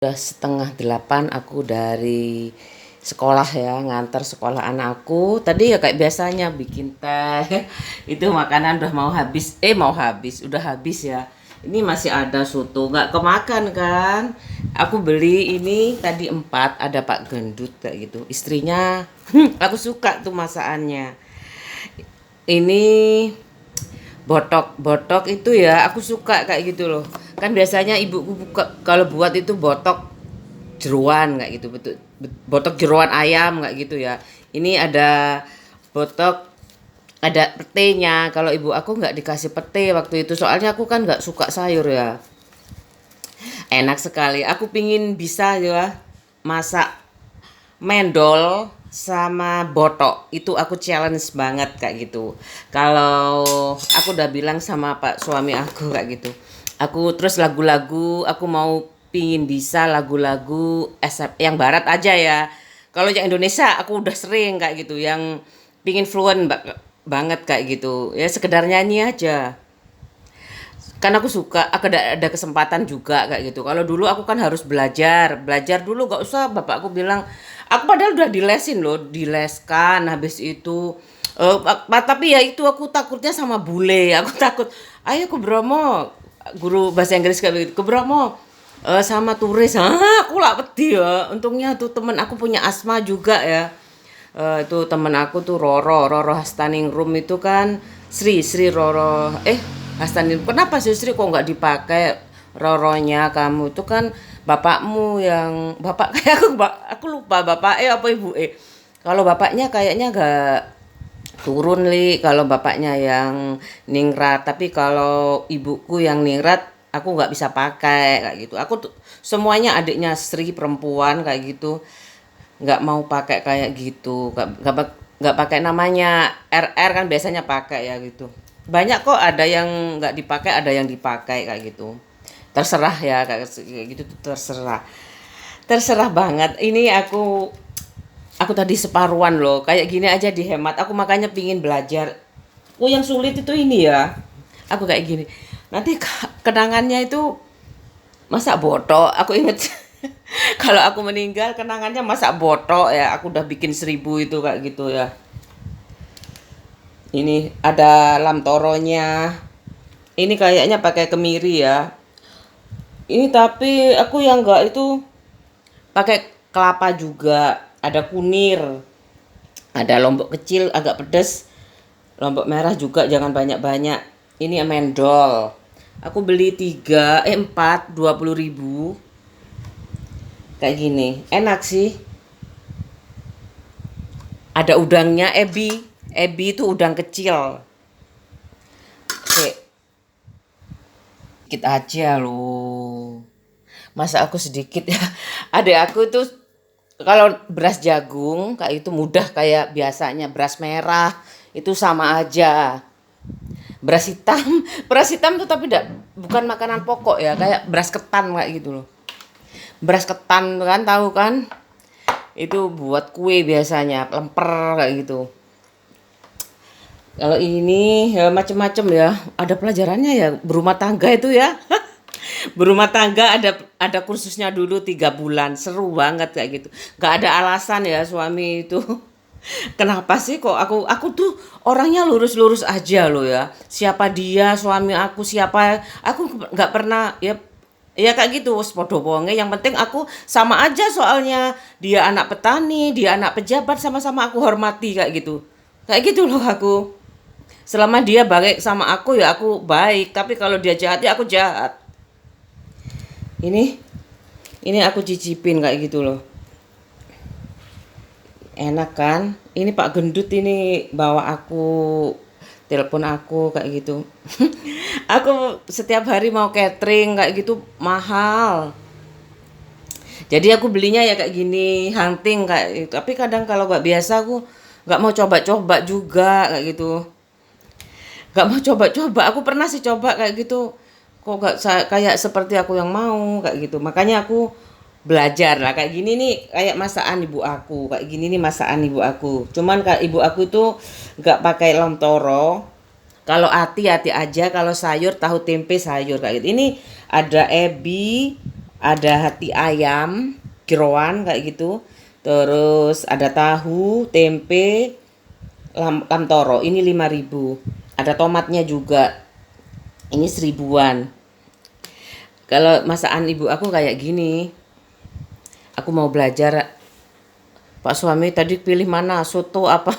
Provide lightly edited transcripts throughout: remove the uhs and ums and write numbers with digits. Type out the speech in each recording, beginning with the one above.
Udah setengah 8 aku dari sekolah ya, ngantar sekolah anakku. Tadi ya kayak biasanya bikin teh. Itu makanan udah mau habis, udah habis ya. Ini masih ada soto, nggak kemakan kan. Aku beli ini tadi 4, ada Pak Gendut kayak gitu. Istrinya, aku suka tuh masakannya. Ini botok itu ya, aku suka kayak gitu loh. Kan biasanya ibuku buka kalau buat itu botok jeruan kayak gitu, betul, botok jeruan ayam kayak gitu ya. Ini ada botok, ada petenya. Kalau ibu aku nggak dikasih pete waktu itu, soalnya aku kan nggak suka sayur ya. Enak sekali, aku pingin bisa ya masak mendol sama botok. Itu aku challenge banget kayak gitu. Kalau aku udah bilang sama pak suami aku kayak gitu, aku terus lagu-lagu aku mau pingin bisa lagu-lagu yang barat aja ya. Kalau yang Indonesia aku udah sering kayak gitu, yang pingin fluent banget kayak gitu ya, sekedar nyanyi aja. Kan aku suka, aku ada kesempatan juga kayak gitu. Kalau dulu aku kan harus belajar dulu, gak usah, bapakku bilang, aku padahal udah dilesin loh, dileskan. Habis itu tapi ya itu aku takutnya sama bule. Aku takut, ayo ke Bromo, guru bahasa Inggris kayak begitu, ke Bromo sama turis. Aku lah pedih ya. Untungnya tuh temen aku punya asma juga ya. Itu temen aku tuh Roro Hastaningrum itu kan, Sri Roro, Hastaningrum, kenapa sih Sri kok nggak dipakai Roronya? Kamu itu kan bapakmu yang bapak kayak aku lupa bapak apa ibu kalau bapaknya kayaknya nggak turun li, kalau bapaknya yang ningrat, tapi kalau ibuku yang ningrat aku nggak bisa pakai kayak gitu. Aku tuh semuanya adiknya Sri perempuan kayak gitu, nggak mau pakai kayak gitu, nggak pakai namanya RR kan biasanya pakai ya gitu. Banyak kok, ada yang nggak dipakai, ada yang dipakai kayak gitu. Terserah ya kayak gitu tuh, terserah banget. Ini aku tadi separuan loh, kayak gini aja dihemat. Aku makanya pingin belajar. Oh, yang sulit itu ini ya. Aku kayak gini. Nanti kenangannya itu masak botok. Aku inget kalau aku meninggal kenangannya masak botok ya. Aku udah bikin 1000 itu kayak gitu ya. Ini ada lam toronya. Ini kayaknya pakai kemiri ya. Ini tapi aku yang enggak itu pakai kelapa juga. Ada kunir. Ada lombok kecil agak pedas. Lombok merah juga jangan banyak-banyak. Ini mendol. Aku beli 4, 20.000. Kayak gini. Enak sih. Ada udangnya, ebi. Ebi itu udang kecil. Oke, sedikit aja loh. Masa aku sedikit ya. Adek aku tuh kalau beras jagung kayak itu mudah kayak biasanya. Beras merah itu sama aja. Beras hitam, beras hitam tuh tapi bukan makanan pokok ya, kayak beras ketan kayak gitu loh. Beras ketan kan, tahu kan? Itu buat kue biasanya, lemper kayak gitu. Kalau ini ya macem-macem ya, ada pelajarannya ya, berumah tangga itu ya. Berumah tangga ada kursusnya dulu 3 bulan, seru banget kayak gitu. Gak ada alasan ya suami itu. Kenapa sih kok aku tuh orangnya lurus-lurus aja loh ya. Siapa dia suami aku, siapa aku nggak pernah ya, ya kayak gitu wes podo wonge. Yang penting aku sama aja, soalnya dia anak petani, dia anak pejabat, sama-sama aku hormati kayak gitu. Kayak gitu loh aku. Selama dia baik sama aku ya aku baik, tapi kalau dia jahat ya aku jahat. Ini aku cicipin kayak gitu loh. Enak kan? Ini Pak Gendut ini bawa aku, telepon aku kayak gitu. Aku setiap hari mau catering kayak gitu mahal. Jadi aku belinya ya kayak gini, hunting kayak gitu. Tapi kadang kalau nggak biasa aku nggak mau coba-coba juga kayak gitu. Nggak mau coba-coba. Aku pernah sih coba kayak gitu. Kok nggak kayak seperti aku yang mau kayak gitu. Makanya aku belajar lah kayak gini nih, kayak masakan ibu aku kayak gini nih, masakan ibu aku. Cuman kalau ibu aku tuh nggak pakai lontoro. Kalau hati-hati aja, kalau sayur tahu tempe sayur kayak gitu. Ini ada ebi, ada hati ayam, jeroan kayak gitu. Terus ada tahu, tempe, lam toro. Ini 5.000. Ada tomatnya juga. Ini 1.000-an. Kalau masakan ibu aku kayak gini, aku mau belajar. Pak suami tadi pilih mana? Soto apa?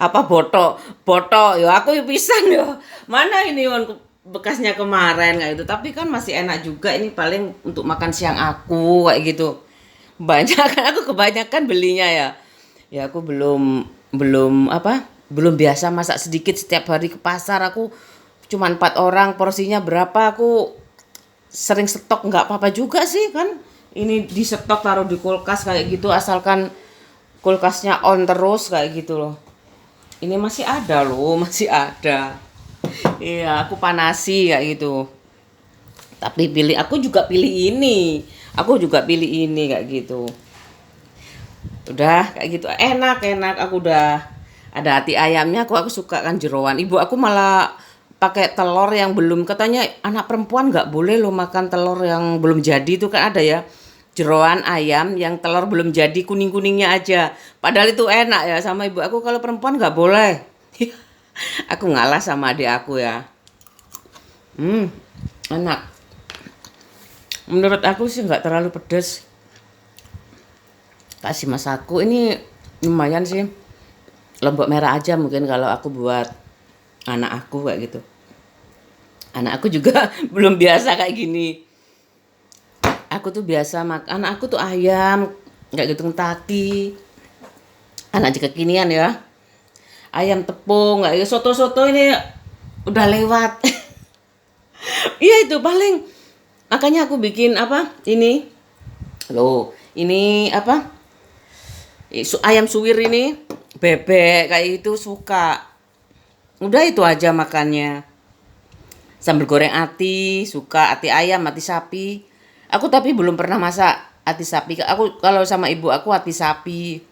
Apa boto? Boto. Ya aku ya pisan ya. Mana ini bekasnya kemarin kayak gitu. Tapi kan masih enak juga, ini paling untuk makan siang aku kayak gitu. Banyak kan aku kebanyakan belinya ya. Ya aku belum belum apa? Belum biasa masak sedikit setiap hari ke pasar. Aku cuma 4 orang, porsinya berapa, aku sering stok nggak apa-apa juga sih kan. Ini di stok taruh di kulkas kayak gitu, asalkan kulkasnya on terus kayak gitu loh. Ini masih ada loh, masih ada. Iya, aku panasi kayak gitu. Tapi aku juga pilih ini. Aku juga pilih ini kayak gitu. Udah kayak gitu enak aku udah ada hati ayamnya, aku suka kan jeroan. Ibu aku malah pakai telur yang belum, katanya anak perempuan nggak boleh lo makan telur yang belum jadi, itu kan ada ya jeroan ayam yang telur belum jadi, kuning-kuningnya aja, padahal itu enak ya. Sama ibu aku kalau perempuan nggak boleh. Aku ngalah sama adik aku ya. Enak, menurut aku sih nggak terlalu pedes. Kasih masaku ini lumayan sih, lombok merah aja mungkin kalau aku buat anak aku kayak gitu. Anak aku juga belum biasa kayak gini. Aku tuh biasa makan, anak aku tuh ayam nggak gitu tati. Anak kekinian ya, ayam tepung nggak ya, soto-soto ini udah lewat. Iya itu paling, makanya aku bikin apa ini loh, ini apa, ayam suwir ini, bebek kayak itu suka. Udah itu aja makannya. Sambal goreng ati, suka ati ayam, ati sapi. Aku tapi belum pernah masak ati sapi. Aku kalau sama ibu aku ati sapi.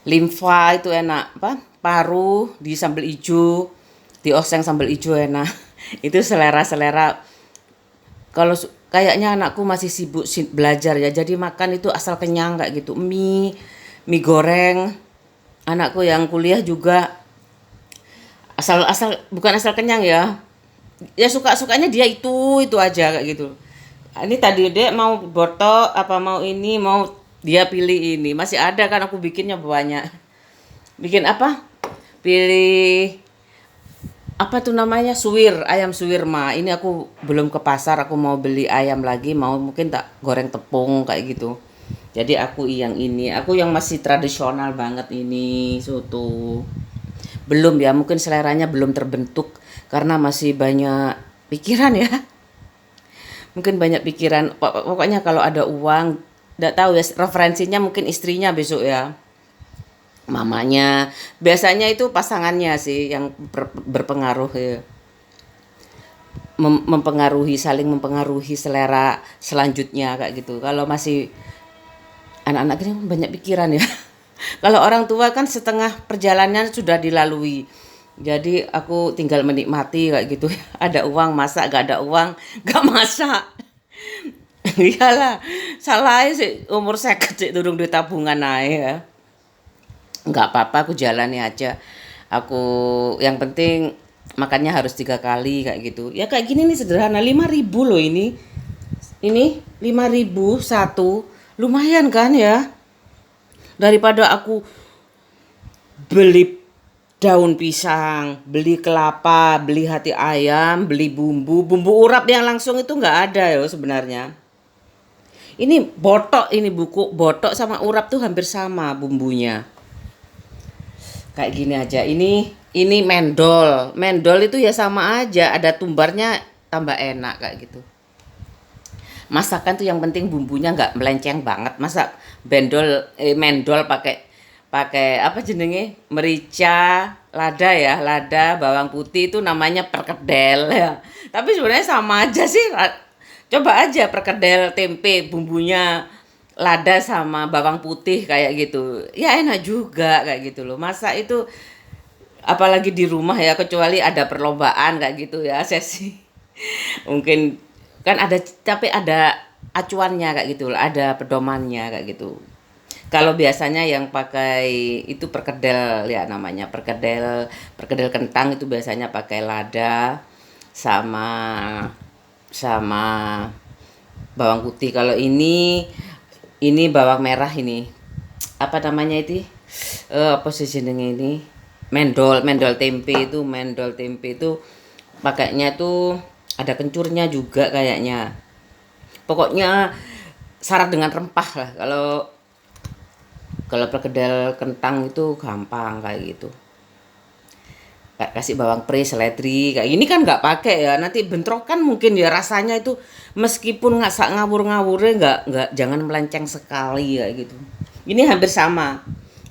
Limfa itu enak, apa? Paru di sambal ijo, dioseng sambal ijo enak. Itu selera-selera. Kalau kayaknya anakku masih sibuk belajar ya. Jadi makan itu asal kenyang kayak gitu. Mie goreng. Anakku yang kuliah juga asal bukan asal kenyang ya. Ya suka-sukanya dia itu aja kayak gitu. Ini tadi Dek mau botok apa mau ini, mau dia pilih ini. Masih ada kan aku bikinnya banyak. Bikin apa? Pilih apa tuh namanya? Suwir, ayam suwir mah. Ini aku belum ke pasar, aku mau beli ayam lagi, mau mungkin tak goreng tepung kayak gitu. Jadi aku yang ini, aku yang masih tradisional banget ini soto. Belum ya, mungkin seleranya belum terbentuk karena masih banyak pikiran ya. Mungkin banyak pikiran. Pokoknya kalau ada uang, enggak tahu ya, referensinya mungkin istrinya besok ya. Mamanya. Biasanya itu pasangannya sih yang berpengaruh ya. Mempengaruhi, saling mempengaruhi selera selanjutnya kayak gitu. Kalau masih anak-anak ini banyak pikiran ya. Kalau orang tua kan setengah perjalanan sudah dilalui. Jadi aku tinggal menikmati kayak gitu. Ada uang masak, gak ada uang gak masak. Iyalah, salah sih umur saya kecil durung duit tabungan naik ya. Nggak apa-apa, aku jalani aja. Aku yang penting makannya harus 3 kali kayak gitu. Ya kayak gini nih sederhana, 5.000 loh ini. Ini 5.000 satu, lumayan kan ya. Daripada aku beli daun pisang, beli kelapa, beli hati ayam, beli bumbu urap yang langsung itu nggak ada ya sebenarnya. Ini botok, ini buku botok sama urap tuh hampir sama bumbunya. Kayak gini aja. Ini mendol. Mendol itu ya sama aja, ada tumbarnya tambah enak kayak gitu. Masakan tuh yang penting bumbunya nggak melenceng banget. Masa mendol pakai pakai apa jenenge? Merica, lada ya, lada, bawang putih itu namanya perkedel ya. Tapi sebenarnya sama aja sih. Coba aja perkedel tempe bumbunya lada sama bawang putih kayak gitu. Ya enak juga kayak gitu loh. Masa itu apalagi di rumah ya, kecuali ada perlombaan kayak gitu ya, sesi. Mungkin kan ada, tapi ada acuannya kayak gitu, ada pedomannya kayak gitu. Kalau biasanya yang pakai itu perkedel ya, namanya perkedel, perkedel kentang itu biasanya pakai lada sama sama bawang putih. Kalau ini bawang merah ini. Apa namanya itu? Apa sih jenenge ini? Mendol tempe itu pakainya tuh ada kencurnya juga kayaknya. Pokoknya syarat dengan rempah lah. Kalau kalau perkedel kentang itu gampang kayak gitu. Kasih bawang pre, seledri kayak ini kan nggak pakai ya, nanti bentrokan mungkin ya rasanya itu, meskipun nggak sak ngawur-ngawurnya, nggak, jangan melenceng sekali kayak gitu. Ini hampir sama,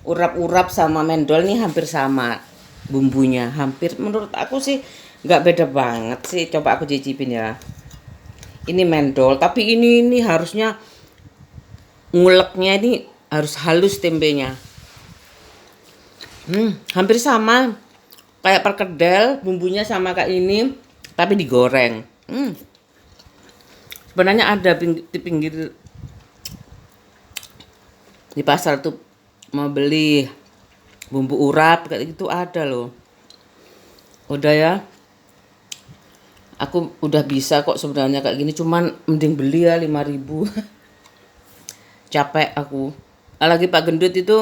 urap-urap sama mendol nih hampir sama bumbunya, hampir menurut aku sih nggak beda banget sih. Coba aku cicipin ya. Ini mendol, tapi ini harusnya nguleknya ini harus halus tempenya. Hampir sama kayak perkedel, bumbunya sama kayak ini, tapi digoreng. Sebenarnya ada di pinggir di pasar tuh, mau beli bumbu urap kayak gitu ada loh. Udah ya, aku udah bisa kok sebenarnya kayak gini, cuman mending beli ya 5.000. Capek aku. Lagi Pak Gendut itu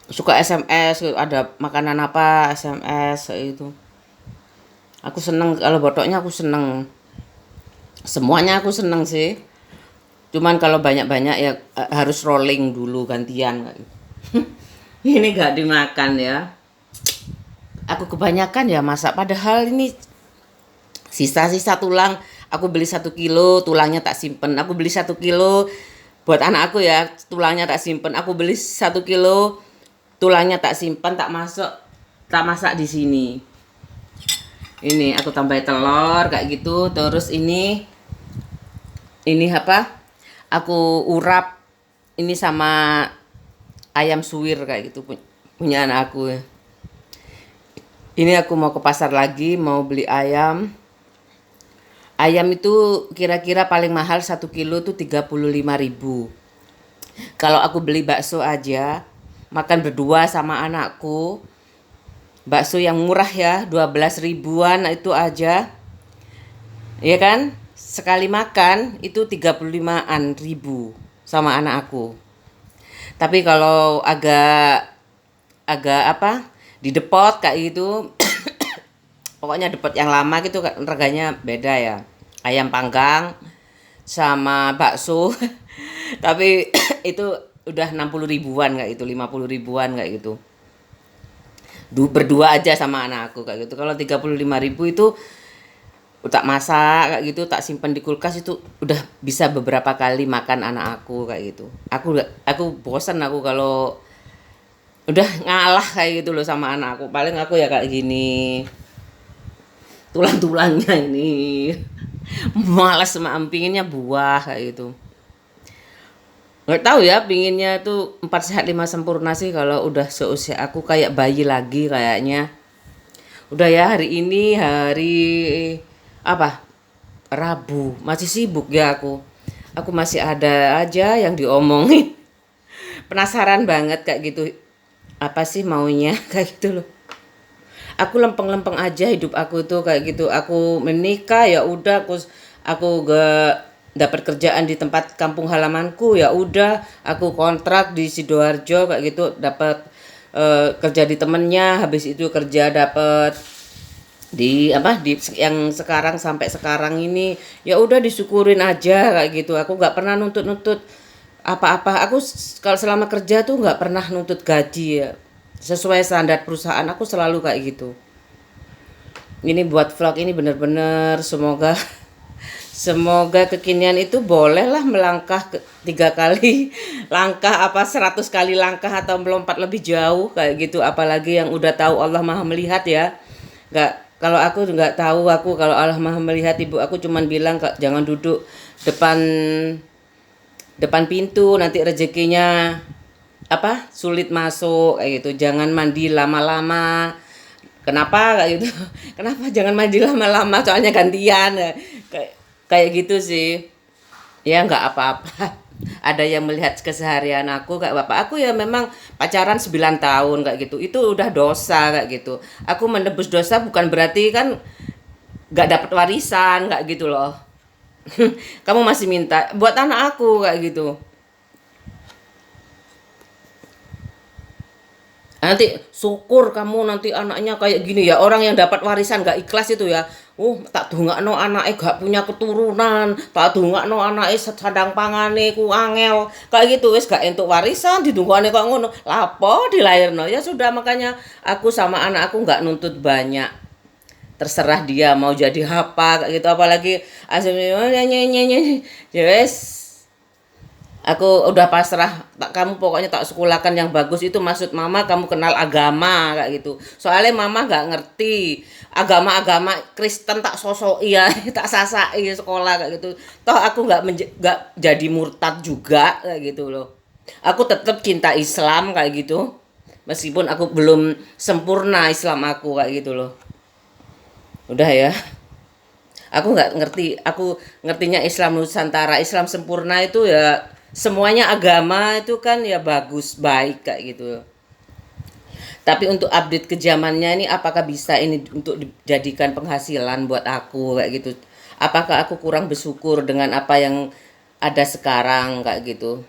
suka SMS, ada makanan apa SMS itu. Aku seneng kalau botoknya, aku seneng. Semuanya aku seneng sih. Cuman kalau banyak-banyak ya harus rolling dulu gantian. Ini gak dimakan ya. Aku kebanyakan ya masak, padahal ini sisa-sisa tulang. Aku beli 1 kilo, tulangnya tak simpen. Aku beli 1 kilo buat anak aku ya, tulangnya tak simpen. Aku beli 1 kilo, tulangnya tak simpan, tak masak di sini. Ini aku tambahin telur kayak gitu. Terus ini apa? Aku urap ini sama ayam suwir kayak gitu, punya anak aku. Ini aku mau ke pasar lagi, mau beli ayam. Ayam itu kira-kira paling mahal 1 kilo tuh 35.000. Kalau aku beli bakso aja, makan berdua sama anakku, bakso yang murah ya, 12 ribuan itu aja. Ya kan? Sekali makan itu 35-an ribu sama anak aku. Tapi kalau agak agak apa? Di depot kayak gitu, pokoknya depot yang lama gitu harganya beda ya. Ayam panggang sama bakso. Tapi itu udah 60 ribuan kayak gitu, 50 ribuan kayak gitu. Berdua aja sama anak aku kayak gitu. Kalau 35.000 itu tak masak kayak gitu, tak simpan di kulkas, itu udah bisa beberapa kali makan anak aku kayak gitu. Aku bosan aku kalau udah ngalah kayak gitu loh sama anak aku. Paling aku ya kayak gini. Tulang-tulangnya ini. Malas sama pinginnya buah kayak gitu. Nggak tahu ya, pinginnya tuh 4 sehat 5 sempurna sih kalau udah seusia aku, kayak bayi lagi kayaknya. Udah ya, hari ini hari apa? Rabu. Masih sibuk ya aku. Aku masih ada aja yang diomongin. Penasaran banget kayak gitu. Apa sih maunya kayak gitu loh. Aku lempeng-lempeng aja hidup aku tuh kayak gitu. Aku menikah ya udah, aku gak dapat kerjaan di tempat kampung halamanku, ya udah aku kontrak di Sidoarjo kayak gitu, dapat kerja di temennya, habis itu kerja dapat di apa di yang sekarang, sampai sekarang ini ya udah disyukurin aja kayak gitu. Aku nggak pernah nuntut apa-apa. Aku kalau selama kerja tuh nggak pernah nuntut gaji ya, sesuai standar perusahaan aku selalu kayak gitu. Ini buat vlog ini bener-bener semoga semoga kekinian itu bolehlah melangkah 3 kali langkah, apa 100 kali langkah, atau melompat lebih jauh kayak gitu. Apalagi yang udah tahu Allah Maha melihat ya. Nggak, kalau aku nggak tahu, aku kalau Allah Maha melihat, ibu aku cuman bilang jangan duduk depan depan pintu, nanti rezekinya apa sulit masuk kayak gitu. Jangan mandi lama-lama, Kenapa kayak gitu? Kenapa jangan mandi lama-lama soalnya gantian ya. Kayak kayak gitu sih. Ya nggak apa-apa. Ada yang melihat keseharian aku kayak bapak aku ya memang pacaran 9 tahun kayak gitu. Itu udah dosa kayak gitu. Aku menebus dosa bukan berarti kan nggak dapat warisan kayak gitu loh. Kamu masih minta buat anak aku kayak gitu. Nanti syukur kamu nanti anaknya kayak gini ya. Orang yang dapat warisan gak ikhlas itu ya. Tak dongakno anake gak punya keturunan, tak dongakno anake sadang pangane ku angel. Kayak gitu wis gak entuk warisan didongakne kok ngono. Lapo dilairno. Ya sudah makanya aku sama anak aku gak nuntut banyak. Terserah dia mau jadi apa kayak gitu apalagi aslinya nyanyi ya wes aku udah pasrah tak kamu pokoknya tak sekolahkan yang bagus itu maksud mama kamu kenal agama kayak gitu soalnya mama nggak ngerti agama-agama Kristen tak sosok iya tak sasai sekolah kayak gitu toh aku nggak jadi murtad juga kayak gitu loh aku tetap cinta Islam kayak gitu meskipun aku belum sempurna Islam aku kayak gitu loh udah ya aku nggak ngerti aku ngertinya Islam Nusantara Islam sempurna itu ya semuanya agama itu kan ya bagus baik kayak gitu tapi untuk update ke zamannya ini apakah bisa ini untuk dijadikan penghasilan buat aku kayak gitu apakah aku kurang bersyukur dengan apa yang ada sekarang kayak gitu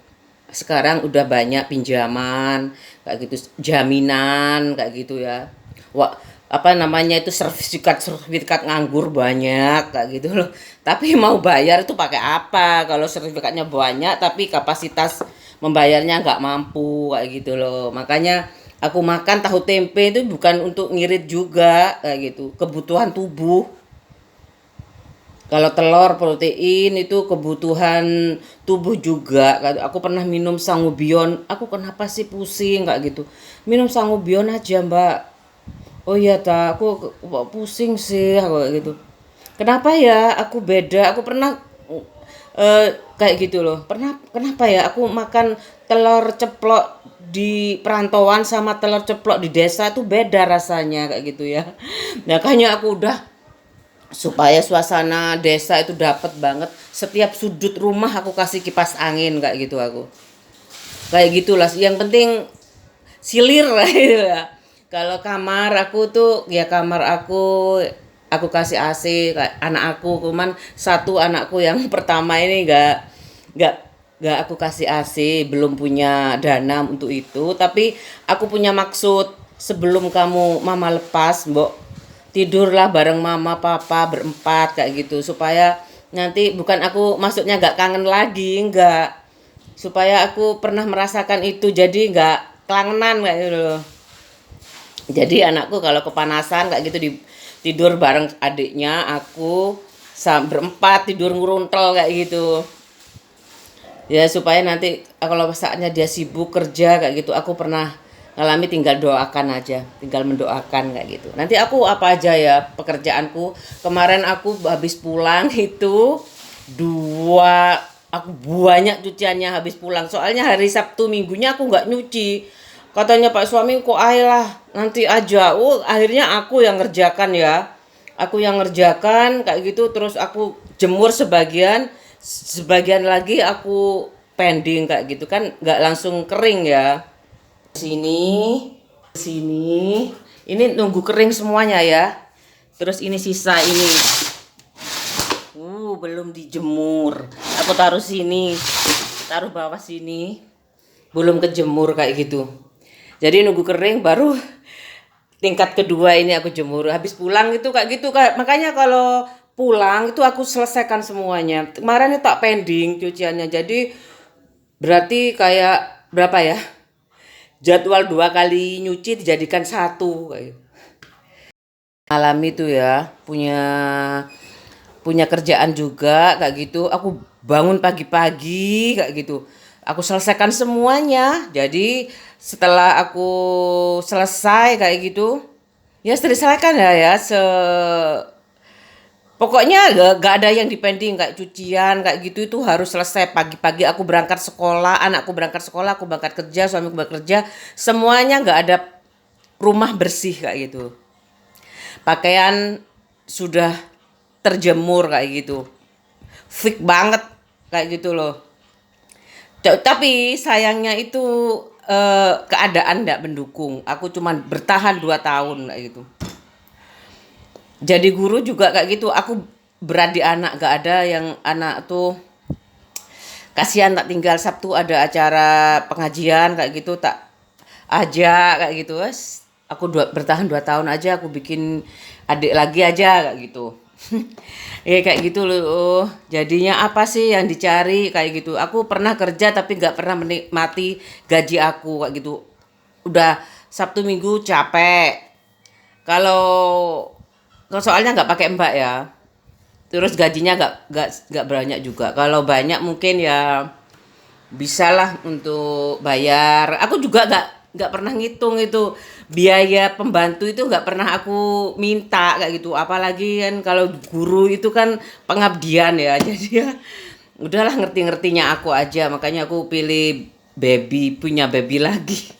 sekarang udah banyak pinjaman kayak gitu jaminan kayak gitu ya wah apa namanya itu sertifikat nganggur banyak kayak gitu loh tapi mau bayar itu pakai apa kalau sertifikatnya banyak tapi kapasitas membayarnya nggak mampu kayak gitu loh makanya aku makan tahu tempe itu bukan untuk ngirit juga kayak gitu kebutuhan tubuh kalau telur protein itu kebutuhan tubuh juga. Aku pernah minum sangobion. Aku kenapa sih pusing kayak gitu. Minum sangobion aja, Mbak. Oh iya ta, aku kok pusing sih aku kayak gitu. Kenapa ya? Aku beda. Aku pernah kayak gitu loh. Kenapa ya? Aku makan telur ceplok di perantauan sama telur ceplok di desa itu beda rasanya kayak gitu ya. Makanya aku udah supaya suasana desa itu dapat banget setiap sudut rumah aku kasih kipas angin kayak gitu aku kayak gitulah yang penting silir lah gitu ya kalau kamar aku tuh ya kamar aku kasih AC kayak anak aku cuman satu anakku yang pertama ini nggak nggak aku kasih AC belum punya dana untuk itu tapi aku punya maksud sebelum kamu mama lepas mbok tidurlah bareng mama papa berempat kayak gitu supaya nanti bukan aku maksudnya nggak kangen lagi nggak supaya aku pernah merasakan itu jadi nggak kelangenan kayak gitu loh jadi anakku kalau kepanasan kayak gitu tidur bareng adiknya aku berempat tidur nguruntel kayak gitu ya supaya nanti kalau saatnya dia sibuk kerja kayak gitu aku pernah ngalami tinggal doakan aja tinggal mendoakan kayak gitu nanti aku apa aja ya pekerjaanku kemarin aku habis pulang itu dua aku banyak cuciannya habis pulang soalnya hari Sabtu minggunya aku nggak nyuci katanya Pak suami kok ayolah nanti aja akhirnya aku yang ngerjakan ya aku yang ngerjakan kayak gitu terus aku jemur sebagian lagi aku pending kayak gitu kan nggak langsung kering ya sini ini nunggu kering semuanya ya terus ini sisa ini belum dijemur aku taruh sini taruh bawah sini belum kejemur kayak gitu jadi nunggu kering baru tingkat kedua ini aku jemur habis pulang itu kayak gitu kayak makanya kalau pulang itu aku selesaikan semuanya kemarin itu tak pending cuciannya jadi berarti kayak berapa ya jadwal 2 kali nyuci dijadikan satu kayak alami tuh ya punya kerjaan juga kayak gitu aku bangun pagi-pagi kayak gitu aku selesaikan semuanya jadi setelah aku selesai kayak gitu ya selesaikan ya pokoknya gak ada yang dipending kayak cucian kayak gitu itu harus selesai pagi-pagi aku berangkat sekolah anakku berangkat sekolah aku berangkat kerja suamiku berangkat kerja semuanya gak ada rumah bersih kayak gitu Pakaian sudah terjemur kayak gitu. Fix banget kayak gitu loh. Tapi sayangnya itu keadaan tidak mendukung. Aku cuman bertahan 2 tahun kayak gitu. Jadi guru juga kayak gitu. Aku beradik anak, gak ada yang anak tuh kasihan tak tinggal Sabtu ada acara pengajian kayak gitu tak ajak kayak gitu wes. Aku bertahan 2 tahun aja aku bikin adik lagi aja kayak gitu. Ya kayak gitu loh. Jadinya apa sih yang dicari kayak gitu. Aku pernah kerja tapi nggak pernah menikmati gaji aku kayak gitu. Udah Sabtu Minggu capek. Kalau soalnya nggak pakai mbak ya. Terus gajinya nggak banyak juga. Kalau banyak mungkin ya bisalah untuk bayar. Aku juga nggak pernah ngitung itu biaya pembantu itu nggak pernah aku minta kayak gitu. Apalagi kan kalau guru itu kan pengabdian ya. Jadi ya udahlah ngerti-ngertinya aku aja. Makanya aku pilih punya baby lagi.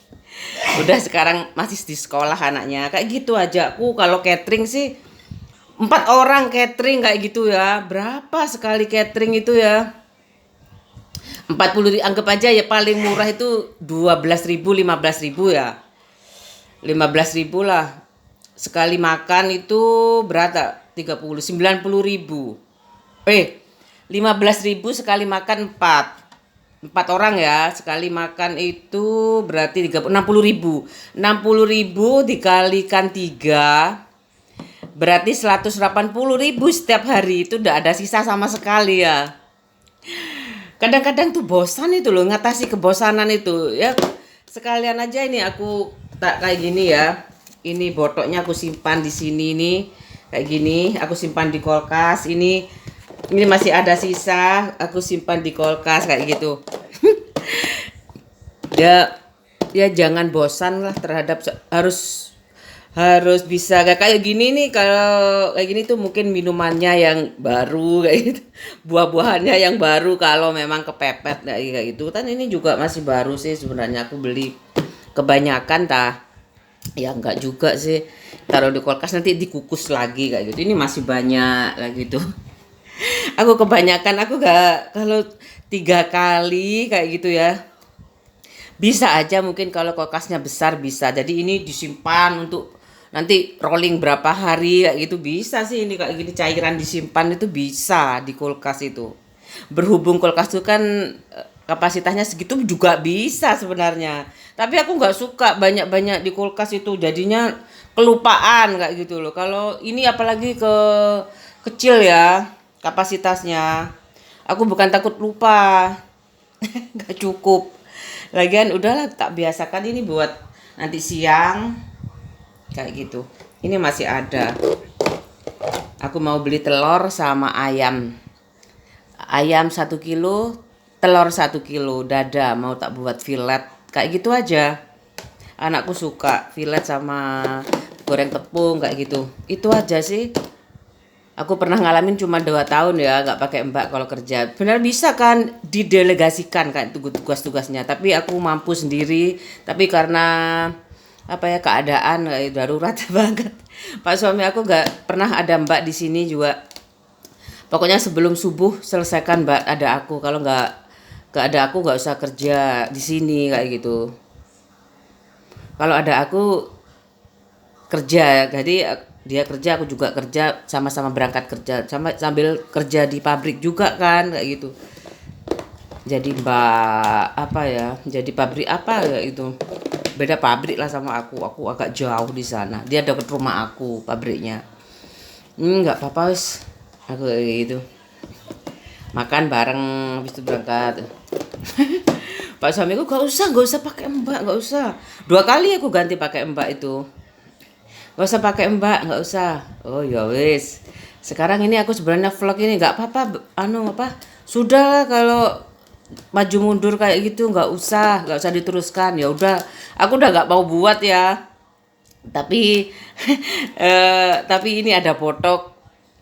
Udah sekarang masih di sekolah anaknya. Kayak gitu aja. Aku kalau catering sih 4 orang catering kayak gitu ya. Berapa sekali catering itu ya? 40 anggap aja ya paling murah itu 12.000 15.000 ya. 15.000 lah. Sekali makan itu berapa? 90 15.000 sekali makan 4 orang ya. Sekali makan itu berarti 60.000. 60.000 dikalikan 3 berarti 180.000 setiap hari. Itu udah ada sisa sama sekali ya. Kadang-kadang tuh bosan itu loh, ngatasi kebosanan itu ya. Sekalian aja ini aku tak kayak gini ya. Ini botolnya aku simpan di sini nih. Kayak gini, aku simpan di kulkas. Ini masih ada sisa, aku simpan di kulkas kayak gitu. Ya jangan bosan lah terhadap harus bisa kayak gini nih. Kalau kayak gini tuh mungkin minumannya yang baru kayak gitu, buah-buahannya yang baru kalau memang kepepet kayak gitu kan. Ini juga masih baru sih sebenarnya, aku beli kebanyakan ya enggak juga sih, taruh di kulkas nanti dikukus lagi kayak gitu. Ini masih banyak kayak gitu. Aku kebanyakan, aku gak, kalau 3 kali kayak gitu ya bisa aja. Mungkin kalau kulkasnya besar bisa, jadi ini disimpan untuk nanti rolling berapa hari kayak gitu bisa sih. Ini kayak gini cairan disimpan itu bisa di kulkas itu. Berhubung kulkas itu kan kapasitasnya segitu juga bisa sebenarnya. Tapi aku nggak suka banyak-banyak di kulkas itu, jadinya kelupaan kayak gitu loh. Kalau ini apalagi kecil ya kapasitasnya. Aku bukan takut lupa, nggak cukup. Lagian udahlah tak biasakan ini buat nanti siang kayak gitu. Ini masih ada. Aku mau beli telur sama ayam. Ayam 1 kilo, telur 1 kilo, dada mau tak buat fillet. Kayak gitu aja. Anakku suka fillet sama goreng tepung kayak gitu. Itu aja sih. Aku pernah ngalamin cuma 2 tahun ya nggak pakai mbak kalau kerja. Benar bisa kan didelegasikan kan tugas-tugasnya. Tapi aku mampu sendiri. Tapi karena apa ya, keadaan kayak darurat banget. Pak suami aku nggak pernah ada mbak di sini juga. Pokoknya sebelum subuh selesaikan mbak ada aku. Kalau nggak ada aku nggak usah kerja di sini kayak gitu. Kalau ada aku kerja, jadi dia kerja aku juga kerja, sama-sama berangkat kerja, sambil kerja di pabrik juga kan kayak gitu. Jadi mbak apa ya, jadi pabrik apa ya itu, beda pabrik lah sama aku agak jauh di sana, dia dekat rumah aku pabriknya. Nggak apa-apa wis, aku kayak gitu makan bareng habis itu berangkat. Pak suamiku gak usah pakai mbak, gak usah. 2 kali aku ganti pakai mbak itu. Gak usah pakai mbak, gak usah. Oh ya wis. Sekarang ini aku sebenarnya vlog ini gak apa-apa, sudahlah kalau maju mundur kayak gitu gak usah diteruskan. Ya udah, aku udah gak mau buat ya. Tapi tapi ini ada botok,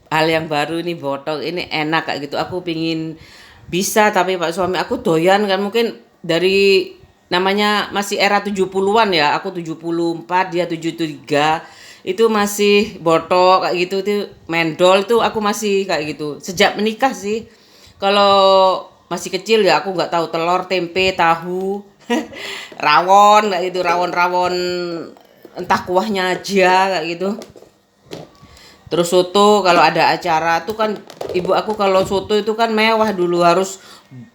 hal yang baru ini botok, ini enak kayak gitu. Aku pingin bisa, tapi Pak suami aku doyan kan, mungkin dari namanya masih era 70-an ya. Aku 74, dia 73. itu masih botok kayak gitu tuh, mendol itu aku masih kayak gitu sejak menikah sih. Kalau masih kecil ya aku nggak tahu telur, tempe, tahu, rawon kayak gitu, rawon-rawon entah kuahnya aja kayak gitu. Terus soto kalau ada acara tuh kan ibu aku kalau soto itu kan mewah dulu, harus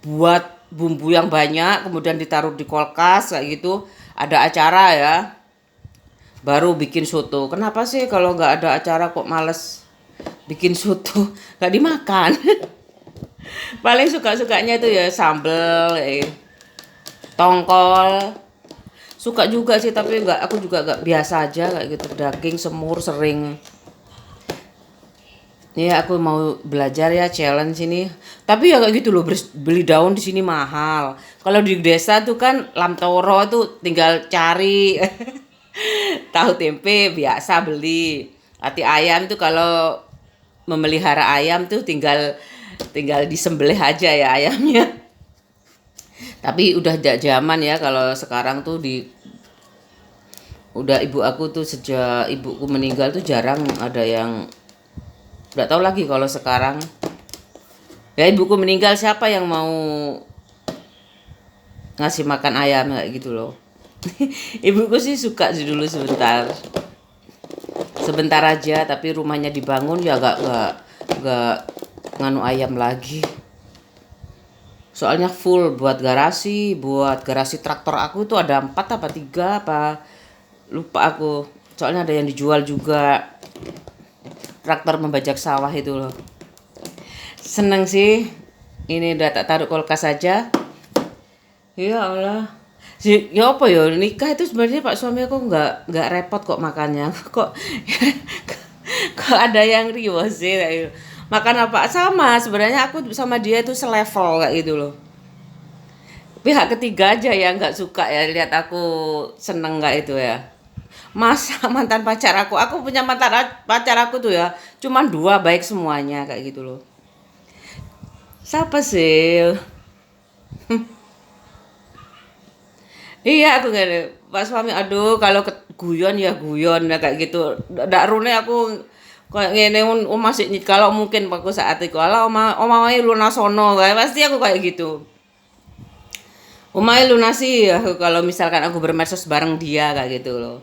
buat bumbu yang banyak kemudian ditaruh di kulkas kayak gitu. Ada acara ya baru bikin soto. Kenapa sih kalau nggak ada acara kok males bikin soto? Nggak dimakan. Paling suka-sukanya itu ya sambel, tongkol. Suka juga sih tapi nggak, aku juga nggak, biasa aja kayak gitu. Daging semur sering. Ya aku mau belajar ya challenge ini. Tapi ya kayak gitu loh, beli daun di sini mahal. Kalau di desa tuh kan lamtoro tuh tinggal cari. Tahu tempe biasa beli. Hati ayam tuh kalau memelihara ayam tuh tinggal tinggal disembelih aja ya ayamnya. Tapi udah zaman ya kalau sekarang tuh udah ibu aku tuh sejak ibuku meninggal tuh jarang ada yang, nggak tahu lagi kalau sekarang. Ya ibuku meninggal siapa yang mau ngasih makan ayam kayak gitu loh. Ibuku sih suka sih dulu sebentar. Sebentar aja tapi rumahnya dibangun ya gak nganu ayam lagi. Soalnya full buat garasi traktor aku itu ada 4 apa 3 apa lupa aku. Soalnya ada yang dijual juga, traktor membajak sawah itu loh. Seneng sih. Ini udah tak taruh kulkas saja. Ya Allah. Ya apa ya, nikah itu sebenarnya Pak suami aku nggak repot kok makannya. Kok kok ada yang riwah sih kayak gitu. Makan apa sama, sebenarnya aku sama dia itu selevel kayak gitu loh. Pihak ketiga aja ya nggak suka ya lihat aku seneng nggak itu ya. Masa mantan pacar aku punya mantan pacar aku tuh ya cuman 2 baik semuanya kayak gitu loh. Siapa sih? Iya aku nggak ada. Pak suami aduh kalau guyon ya guyon ya kayak gitu. Ndak rune aku kayak ngene masih kalau mungkin aku saat itu ala oma wae lunasono kayak pasti aku kayak gitu. Omae lunasi ya kalau misalkan aku bermedsos bareng dia kayak gitu loh.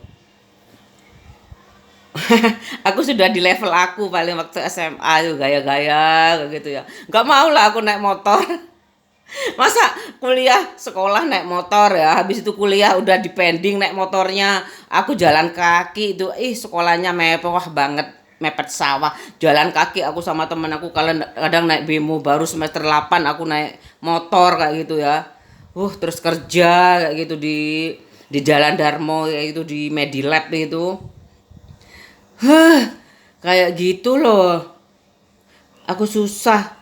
Aku sudah di level aku paling waktu SMA tuh gaya-gaya kayak gitu ya. Nggak mau lah aku naik motor. Masa kuliah sekolah naik motor ya, habis itu kuliah udah dipending naik motornya, aku jalan kaki itu, sekolahnya mewah banget, mepet sawah, jalan kaki aku sama temen aku kadang kadang naik bemo, baru semester 8 aku naik motor kayak gitu ya. Terus kerja kayak gitu di Jalan Darmo kayak gitu di Medilab itu. Kayak gitu loh. Aku susah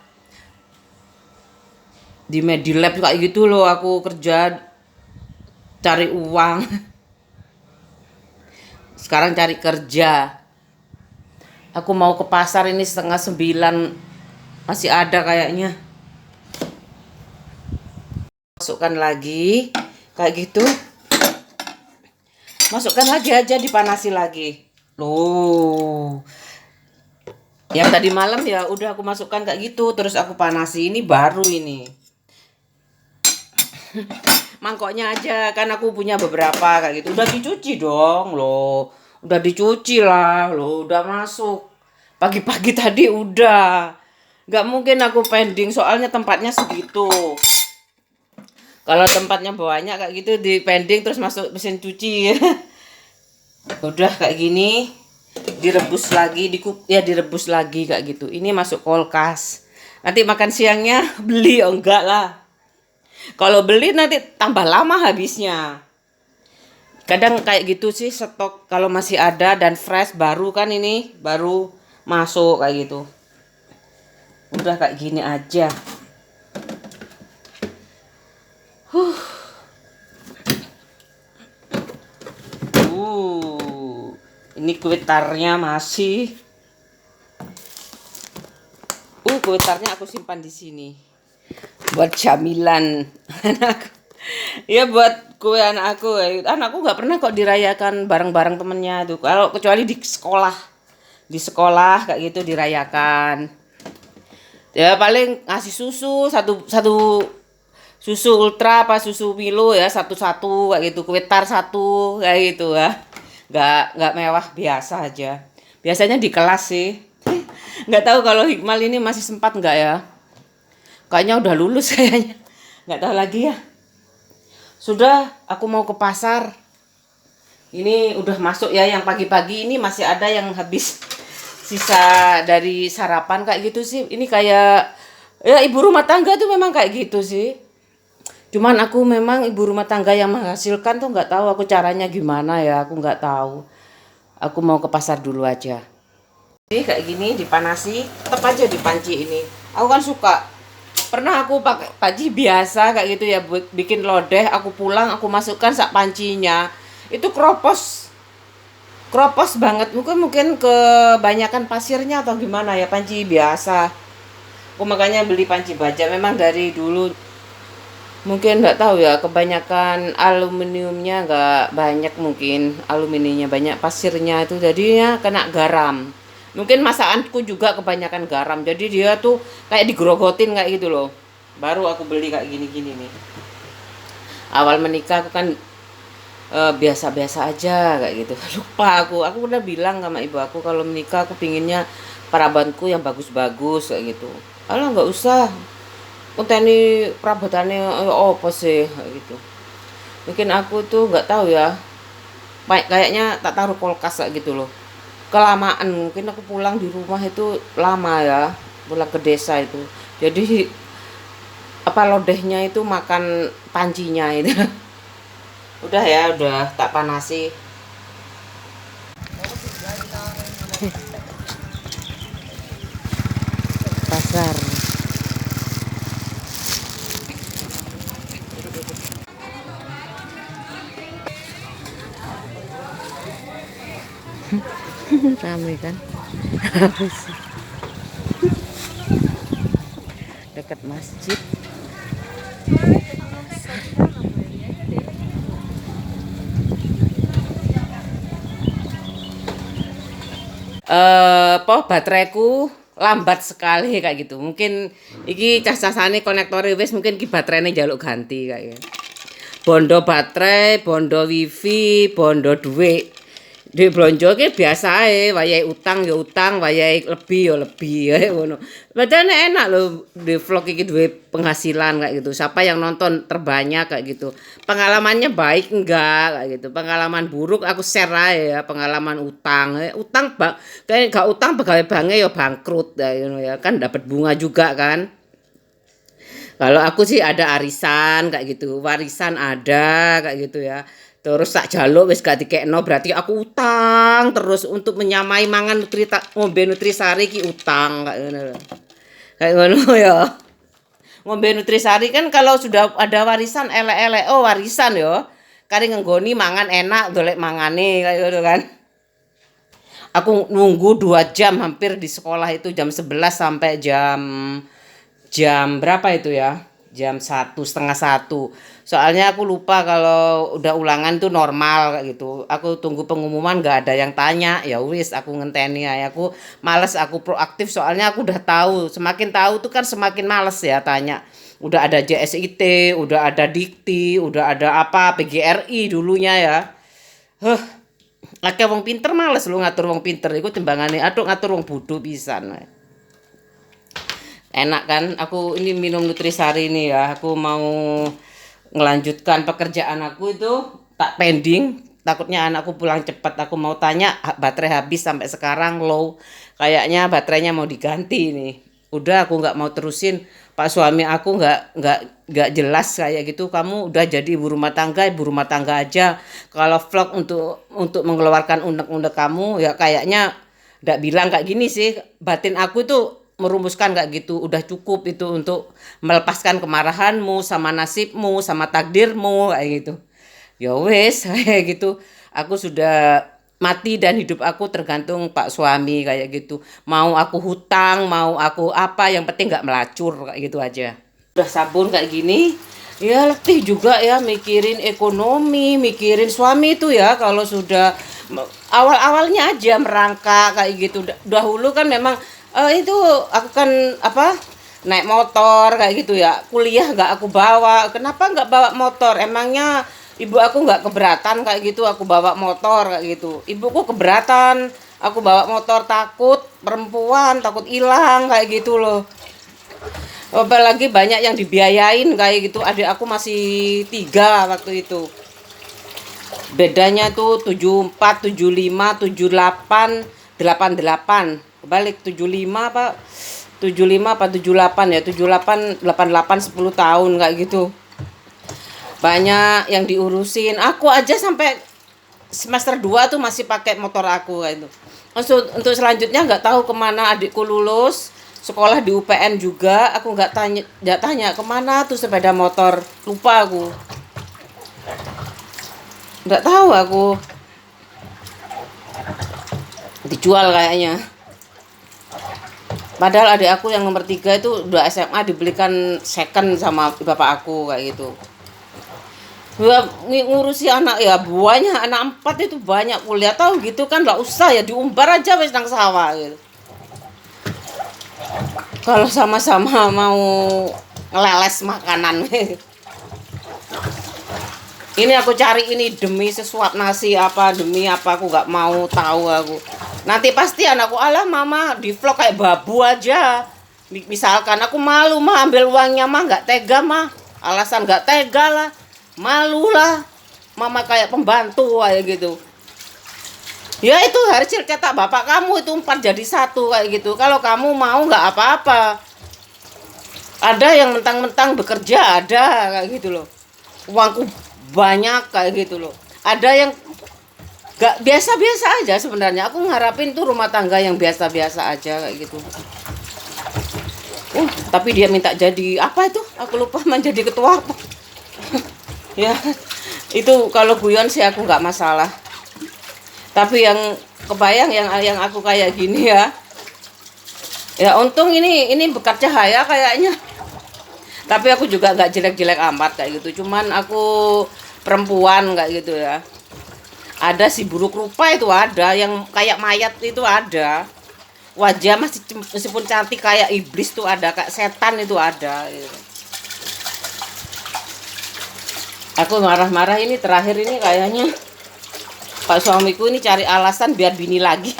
di Medilab kayak gitu loh aku kerja cari uang. Sekarang cari kerja. Aku mau ke pasar ini setengah 9 masih ada kayaknya. Masukkan lagi kayak gitu. Masukkan lagi aja dipanasi lagi. Loh. Yang tadi malam ya udah aku masukkan kayak gitu terus aku panasi ini baru ini. Mangkoknya aja kan aku punya beberapa kayak gitu. Udah dicuci dong loh. Udah dicuci lah loh, udah masuk. Pagi-pagi tadi udah. Nggak mungkin aku pending soalnya tempatnya segitu. Kalau tempatnya banyak kayak gitu di pending terus masuk mesin cuci. Udah kayak gini direbus lagi, direbus lagi kayak gitu. Ini masuk kulkas. Nanti makan siangnya beli oh enggak lah. Kalau beli nanti tambah lama habisnya. Kadang kayak gitu sih stok kalau masih ada dan fresh baru kan ini baru masuk kayak gitu. Udah kayak gini aja. Huh. Ini kuitarnya masih. Kuitarnya aku simpan di sini. Buat camilan anak. Ya buat Kue anakku nggak pernah kok dirayakan bareng-bareng temennya tuh. Kalau kecuali di sekolah kayak gitu dirayakan. Ya paling ngasih susu satu satu susu ultra apa susu Milo ya satu-satu kayak gitu, kue tar satu kayak gitu ya. Nggak mewah, biasa aja. Biasanya di kelas sih. Nggak tahu kalau Hikmal ini masih sempat nggak ya? Kayaknya udah lulus kayaknya. Nggak tahu lagi ya. Sudah, aku mau ke pasar. Ini udah masuk ya, yang pagi-pagi ini masih ada yang habis sisa dari sarapan kayak gitu sih. Ini kayak ya ibu rumah tangga tuh memang kayak gitu sih. Cuman aku memang ibu rumah tangga yang menghasilkan tuh nggak tahu aku caranya gimana ya, aku nggak tahu. Aku mau ke pasar dulu aja. Ini kayak gini dipanasi, tetap aja di panci ini. Aku kan suka. Pernah aku pakai panci biasa kayak gitu ya, bikin lodeh, aku pulang aku masukkan sak pancinya. Itu kropos. Kropos banget. Mungkin kebanyakan pasirnya atau gimana ya, panci biasa. Aku makanya beli panci baja, memang dari dulu. Mungkin nggak tahu ya, kebanyakan aluminiumnya nggak banyak, mungkin aluminiumnya banyak, pasirnya itu jadinya kena garam. Mungkin masakanku juga kebanyakan garam, jadi dia tuh kayak digerogotin kayak gitu loh. Baru aku beli kayak gini-gini nih. Awal menikah aku kan biasa-biasa aja kayak gitu. Lupa aku udah bilang sama ibu aku kalau menikah aku pinginnya perabotanku yang bagus-bagus kayak gitu. Alah nggak usah, konteni perabotannya apa sih kayak gitu. Mungkin aku tuh nggak tahu ya, kayaknya tak taruh kulkas kayak gitu loh, kelamaan. Mungkin aku pulang di rumah itu lama ya, pulang ke desa itu, jadi apa lodehnya itu makan pancinya itu. Udah ya, udah tak panasi. Pasar. Rame kan. Habis dekat masjid. Bateraiku lambat sekali kayak gitu. Mungkin iki cas-casane konektore wis, mungkin ki baterainya jaluk ganti kayak gitu. Bondo baterai, bondo wifi, bondo duit. Duit blonjo ki biasa ae, wayahe utang ya utang, wayahe lebih ya lebih ya ngono. Padahal enak loh di vlog iki duwe penghasilan kayak gitu. Siapa yang nonton terbanyak kayak gitu. Pengalamannya baik enggak kayak gitu. Pengalaman buruk aku share aja ya, pengalaman utang. Utang kayak gak utang pegawai banknya ya bangkrut ya, kan dapat bunga juga kan. Kalau aku sih ada arisan kayak gitu, warisan ada kayak gitu ya. Terus tak jaluk wis gak dikekno, berarti aku utang terus untuk menyamai mangan ngombe nutrisari ki utang kayak ngono. Kayak ngono ya. Ngombe nutrisari kan kalau sudah ada warisan elek-elek, oh warisan yo. Kari ngenggoni mangan enak, golek mangane kayak gitu kan. Aku nunggu 2 jam hampir di sekolah itu, jam 11 sampai jam berapa itu ya, jam 1, setengah 1. Soalnya aku lupa kalau udah ulangan tuh normal kayak gitu. Aku tunggu pengumuman nggak ada yang tanya, ya wis aku ngenteni ya. Aku males, aku proaktif soalnya aku udah tahu. Semakin tahu tuh kan semakin males ya tanya. Udah ada JSIT, udah ada Dikti, udah ada apa PGRI dulunya ya. Akeh wong pinter males lu ngatur wong pinter iku timbangane aduh ngatur wong bodho pisan. Enak kan, aku ini minum nutrisari ini ya, aku mau ngelanjutkan pekerjaan aku itu, tak pending, takutnya anakku pulang cepat. Aku mau tanya, baterai habis sampai sekarang low, kayaknya baterainya mau diganti nih. Udah aku nggak mau terusin, pak suami aku nggak jelas kayak gitu. Kamu udah jadi ibu rumah tangga aja, kalau vlog untuk mengeluarkan undek-undek kamu ya kayaknya nggak bilang kayak gini sih. Batin aku tuh merumuskan kayak gitu, udah cukup itu untuk melepaskan kemarahanmu sama nasibmu sama takdirmu kayak gitu. Ya wes kayak gitu. Aku sudah mati dan hidup aku tergantung pak suami kayak gitu. Mau aku hutang, mau aku apa, yang penting nggak melacur kayak gitu aja. Udah sabun kayak gini, Ya letih juga ya mikirin ekonomi, mikirin suami itu ya kalau sudah awal-awalnya aja merangkak kayak gitu. Dahulu kan memang itu aku kan apa naik motor kayak gitu ya. Kuliah nggak aku bawa. Kenapa nggak bawa motor? Emangnya ibu aku nggak keberatan kayak gitu aku bawa motor kayak gitu. Ibuku keberatan. Aku bawa motor takut perempuan, takut hilang kayak gitu loh. Apalagi banyak yang dibiayain kayak gitu. Adik aku masih 3 waktu itu. Bedanya tuh 74, 75, 78, 88. Kebalik 75 apa 75 apa 78 ya. 78, 88, 10 tahun kayak gitu. Banyak yang diurusin. Aku aja sampai semester 2 tuh masih pakai motor aku kayak itu. Untuk selanjutnya nggak tahu kemana adikku lulus sekolah di UPN juga. Aku nggak tanya kemana tuh sepeda motor, lupa aku, nggak tahu aku, dijual kayaknya. Padahal adik aku yang nomor 3 itu udah SMA dibelikan second sama bapak aku kayak gitu. Gua ngurusi anak ya buahnya anak 4 itu banyak kuliah tahu gitu kan, nggak usah ya diumbar aja wis nang sawah gitu. Kalau sama-sama mau ngeleles makanan. Ini aku cari ini demi sesuap nasi apa demi apa aku nggak mau tahu aku. Nanti pasti anakku alah mama di vlog kayak babu aja. Misalkan aku malu mah ambil uangnya mah nggak tega mah. Alasan nggak tega lah. Malu lah. Mama kayak pembantu kayak gitu. Ya itu hasil cetak bapak kamu itu 4 jadi 1 kayak gitu. Kalau kamu mau nggak apa-apa. Ada yang mentang-mentang bekerja ada kayak gitu loh. Uangku banyak kayak gitu loh. Ada yang gak biasa-biasa aja sebenarnya. Aku ngarapin tuh rumah tangga yang biasa-biasa aja kayak gitu. Tapi dia minta jadi apa itu? Aku lupa menjadi ketua apa. Ya, itu kalau guyon sih aku nggak masalah. Tapi yang kebayang yang aku kayak gini ya. Ya untung ini berkat cahaya kayaknya. Tapi aku juga nggak jelek-jelek amat kayak gitu. Cuman aku perempuan kayak gitu ya. Ada si buruk rupa itu ada, yang kayak mayat itu ada. Wajah meskipun cantik kayak iblis tuh ada, kayak setan itu ada gitu. Aku marah-marah ini terakhir ini kayaknya Pak suamiku ini cari alasan biar bini lagi.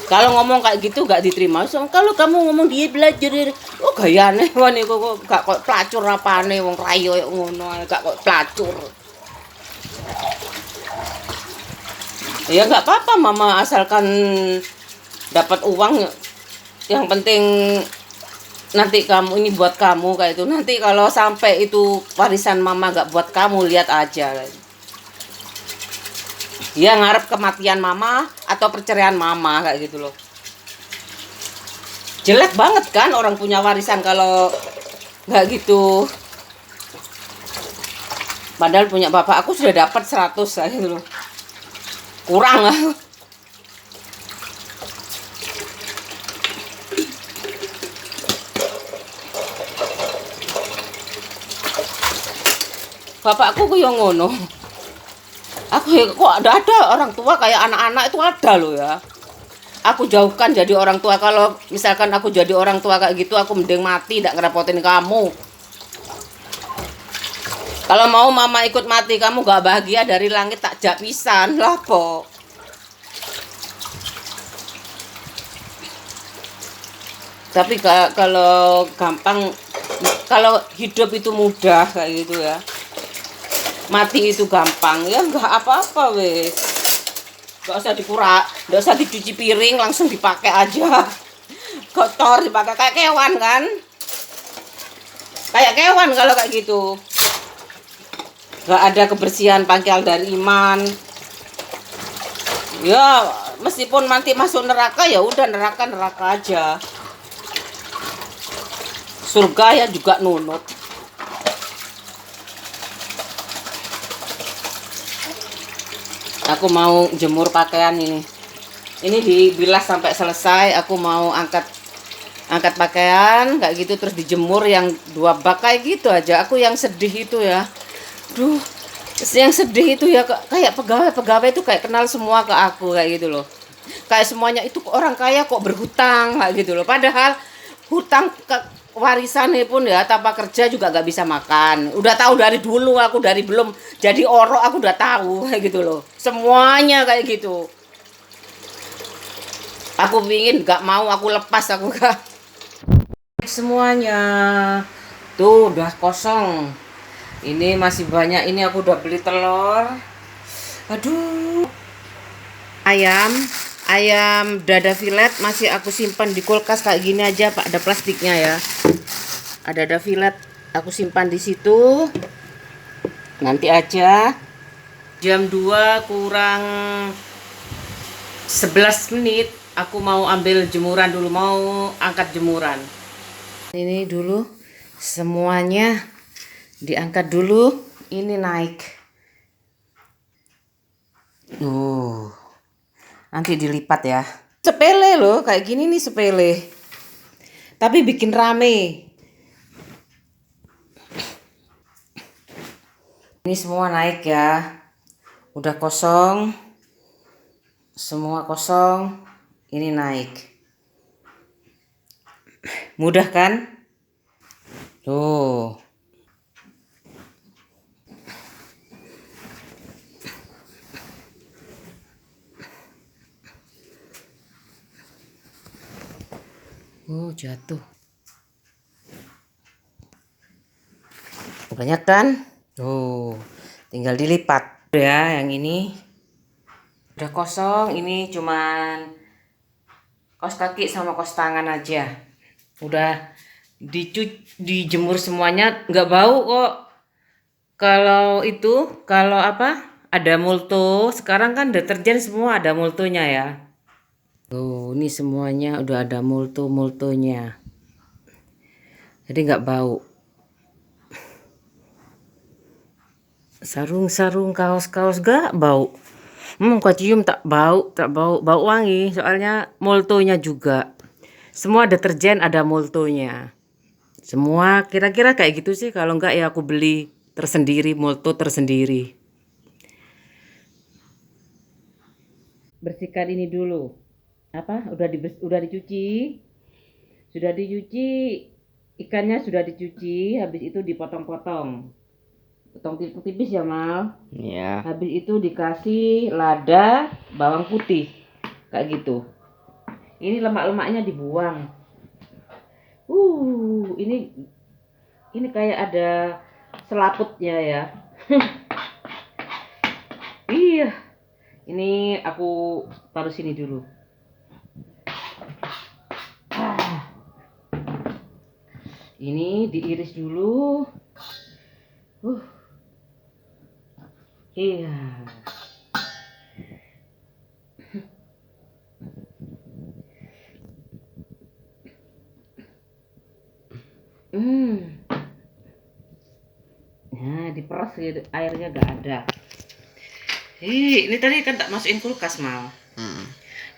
Kalau ngomong kayak gitu gak diterima. So, kalau kamu ngomong dia belajar, oh gayane wani kok gak kok pelacur apane wong rayo ngono, gak kok pelacur. Ya nggak apa-apa mama asalkan dapat uang, yang penting nanti kamu ini buat kamu kayak itu. Nanti kalau sampai itu warisan mama nggak buat kamu, lihat aja dia ngarep kematian mama atau perceraian mama kayak gitu loh. Jelek banget kan orang punya warisan kalau nggak gitu. Padahal punya bapak aku sudah dapat 100 kayak gitu loh. Kurang lah. Bapakku ku yang ngono. Aku kok ada orang tua kayak anak-anak itu ada loh ya. Aku jauhkan jadi orang tua. Kalau misalkan aku jadi orang tua kayak gitu, aku mending mati, tidak ngerepotin kamu. Kalau mau mama ikut mati, kamu gak bahagia dari langit tak jak pisan lah po. Tapi kalau gampang, kalau hidup itu mudah kayak gitu ya. Mati itu gampang ya, nggak apa-apa wes. Nggak usah nggak usah dicuci piring, langsung dipakai aja. Kotor dipakai kayak kewan kan? Kayak kewan kalau kayak gitu. Nggak ada kebersihan pangkal dari iman. Ya meskipun nanti masuk neraka ya udah neraka aja. Surga ya juga nunut. Aku mau jemur pakaian ini. Ini dibilas sampai selesai. Aku mau angkat angkat pakaian kayak gitu terus dijemur yang 2 bak kayak gitu aja. Aku yang sedih itu ya. Duh, yang sedih itu ya kayak pegawai-pegawai itu kayak kenal semua ke aku kayak gitu loh. Kayak semuanya itu orang kaya kok berhutang kayak gitu loh. Padahal hutang ke warisannya pun ya tanpa kerja juga nggak bisa makan. Udah tahu dari dulu aku dari belum jadi orok aku udah tahu kayak gitu loh. Semuanya kayak gitu. Aku pingin nggak mau aku lepas aku gak. Semuanya tuh udah kosong. Ini masih banyak. Ini aku udah beli telur. Aduh. Ayam dada filet masih aku simpan di kulkas kayak gini aja, Pak. Ada plastiknya ya. Ada dada filet aku simpan di situ. Nanti aja jam 2 kurang 11 menit aku mau ambil jemuran dulu, mau angkat jemuran. Ini dulu semuanya diangkat dulu, ini naik. Nanti dilipat ya. Sepele loh, kayak gini nih sepele. Tapi bikin rame. Ini semua naik ya. Udah kosong. Semua kosong. Ini naik. Mudah kan? Tuh. Jatuh. Banyak kan? Tuh. Tinggal dilipat. Ya, yang ini udah kosong. Ini cuman kaos kaki sama kaos tangan aja. Udah dijemur semuanya, nggak bau kok. Kalau apa? Ada multo. Sekarang kan deterjen semua ada multonya ya. Tuh, ini semuanya udah ada multonya. Jadi nggak bau. Sarung-sarung, kaos-kaos gak bau. Kau cium tak bau, bau wangi. Soalnya multonya juga. Semua deterjen ada multonya. Semua kira-kira kayak gitu sih. Kalau enggak ya aku beli tersendiri, multo tersendiri. Bersihkan ini dulu. Apa? Udah dicuci. Sudah dicuci, ikannya sudah dicuci, habis itu dipotong-potong. Potong tipis-tipis ya, Mal. Iya. Habis itu dikasih lada, bawang putih. Kayak gitu. Ini lemak-lemaknya dibuang. Ini kayak ada selaputnya ya. Iya. Ini aku taruh sini dulu. Ini diiris dulu. Iya. Nah, diperas gitu, airnya gak ada. Ini tadi kan tak masukin kulkas, Mal.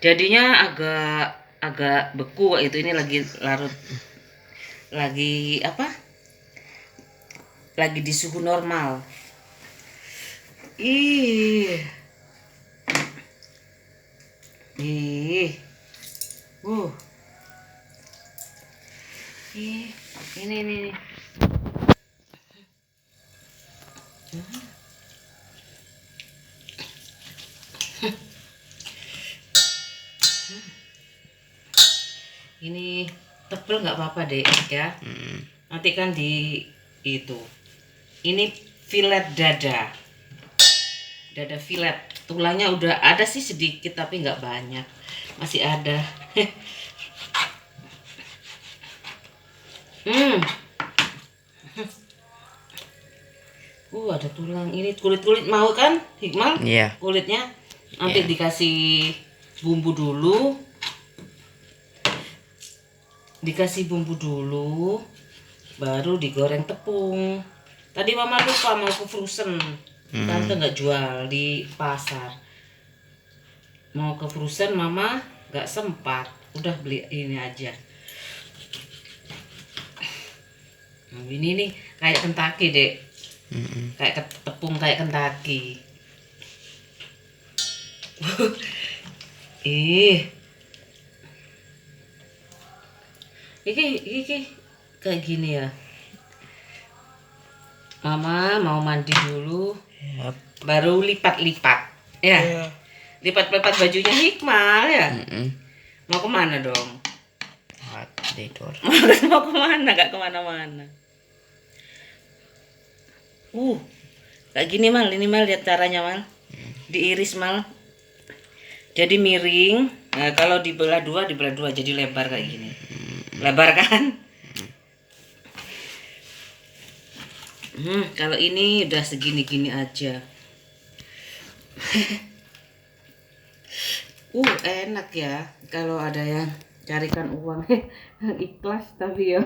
Jadinya agak beku itu. Ini lagi larut. Lagi apa? Lagi di suhu normal. Ih. Ih. Ih, ini. Ini tebel nggak apa-apa deh ya. Nanti kan itu. Ini filet dada. Dada filet. Tulangnya udah ada sih sedikit tapi nggak banyak. Masih ada. Ada tulang. Ini kulit-kulit mau kan, Hikmal? Iya. Kulitnya nanti dikasih bumbu dulu. Baru digoreng tepung. Tadi Mama lupa mau ke frozen. Tante nggak jual di pasar. Mau ke frozen Mama nggak sempat. Udah beli ini aja. Ini nih kayak Kentucky, Dek. Mm-mm. Kayak tepung kayak Kentucky. Ih, iki kayak gini ya. Mama mau mandi dulu, Yap. baru lipat-lipat. Ya, Iya. lipat-lipat bajunya Hikmal ya. Mm-mm. Mau kemana dong? Tidur. Mau kemana? Gak kemana-mana. Kayak gini Mal, ini Mal lihat caranya Mal. Diiris Mal. Jadi miring. Nah, kalau dibelah dua jadi lebar kayak gini. Lebar kan? Kalau ini udah segini-gini aja. Enak ya kalau ada yang carikan uang. Ikhlas tapi ya.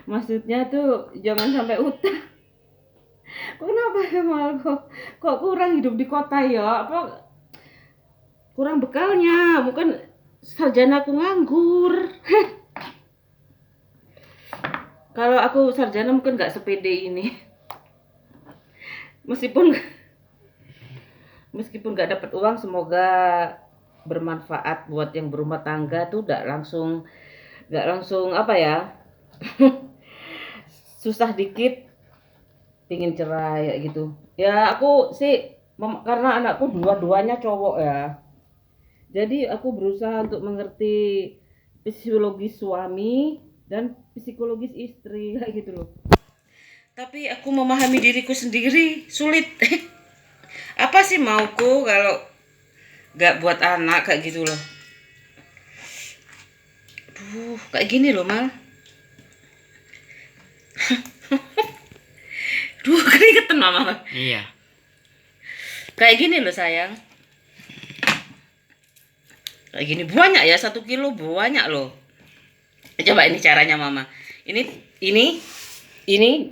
Maksudnya tuh jangan sampai utang. Kenapa ya Mal kok kurang hidup di kota ya? Apa kurang bekalnya? Bukan sarjana aku nganggur. Kalau aku sarjana mungkin nggak sepede ini. Meskipun nggak dapat uang, semoga bermanfaat buat yang berumah tangga tuh nggak langsung apa ya, susah dikit pingin cerai kayak gitu ya. Aku sih karena anakku dua-duanya cowok ya, jadi aku berusaha untuk mengerti psikologis suami dan psikologis istri kayak gitu loh. Tapi aku memahami diriku sendiri sulit. Apa sih mauku kalau nggak buat anak kayak gitu loh. Kayak gini loh Mal. Keringetan mama. Iya. Kayak gini loh sayang. Kayak gini banyak ya, 1 kilo banyak loh. Coba ini caranya mama. Ini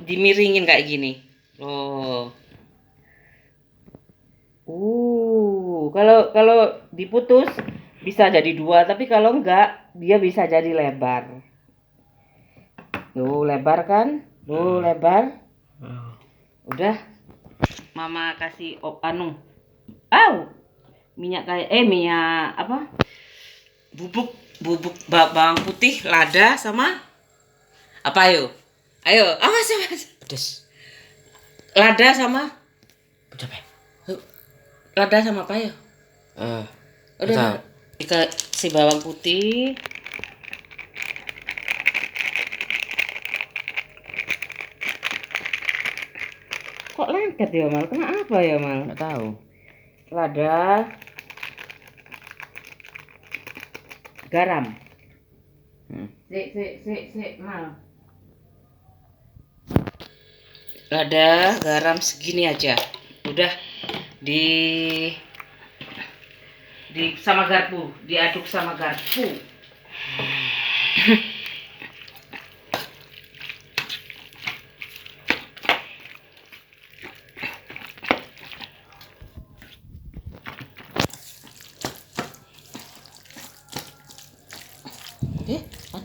dimiringin kayak gini. Oh. Kalau diputus bisa jadi 2, tapi kalau enggak dia bisa jadi lebar. Tuh lebar kan? Tuh lebar. Udah mama kasih minyak apa? Bubuk bawang putih, lada sama apa ayo awas. Pedes. Lada sama Pedes. lada sama apa ya? Udah dikasih bawang putih. Kok lengket ya Mal? Kenapa ya Mal? Nggak tahu. Lada, garam. Sik Mal. Lada, garam segini aja. Udah di sama garpu, diaduk sama garpu.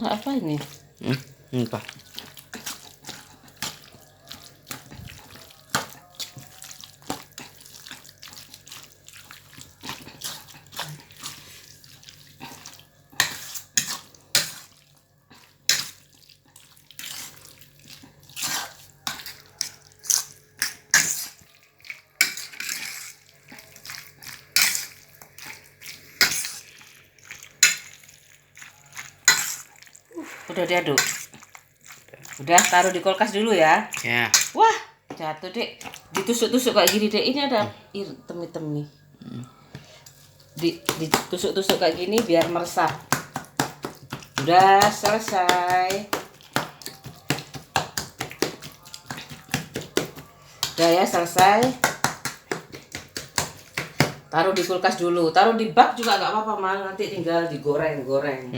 Anak apa ini? Apa? Udah diaduk. Udah taruh di kulkas dulu ya. Ya. Wah, jatuh Dek. Ditusuk-tusuk kayak gini Dek. Ini ada item-item nih. Ditusuk-tusuk kayak gini biar meresap. Udah selesai. Udah ya selesai. Taruh di kulkas dulu. Taruh di bak juga nggak apa-apa Mal. Nanti tinggal digoreng-goreng.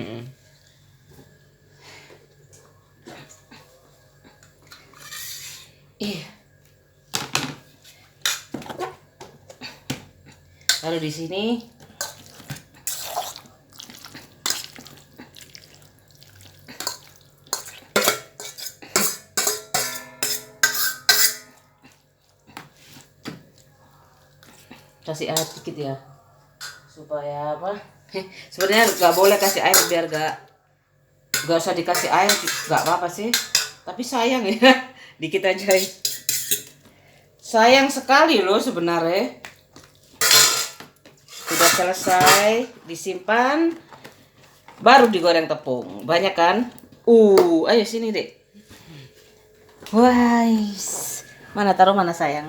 Taruh di sini. kasih air dikit ya supaya apa sebenarnya nggak boleh kasih air biar nggak usah dikasih air nggak apa-apa sih tapi sayang ya dikit aja sayang sekali loh sebenarnya. Sudah selesai disimpan baru digoreng tepung banyak kan ayo sini dek. Wais mana taruh mana sayang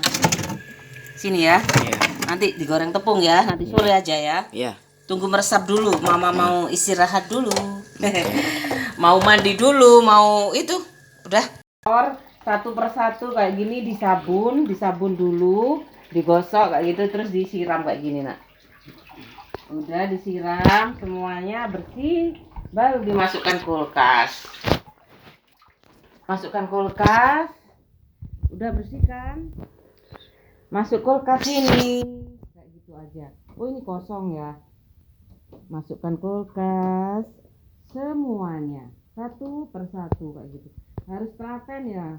sini ya. Iya. Nanti digoreng tepung ya, nanti sore aja ya. Iya. Tunggu meresap dulu, mama mau istirahat dulu. Mau mandi dulu, mau itu. Udah. Satu persatu kayak gini disabun dulu, digosok kayak gitu terus disiram kayak gini, Nak. Udah disiram semuanya bersih, baru dimasukkan kulkas. Masukkan kulkas. Udah bersih kan? Masuk kulkas ini kayak gitu aja. Oh ini kosong ya. Masukkan kulkas semuanya satu persatu kayak gitu. Harus telaten ya.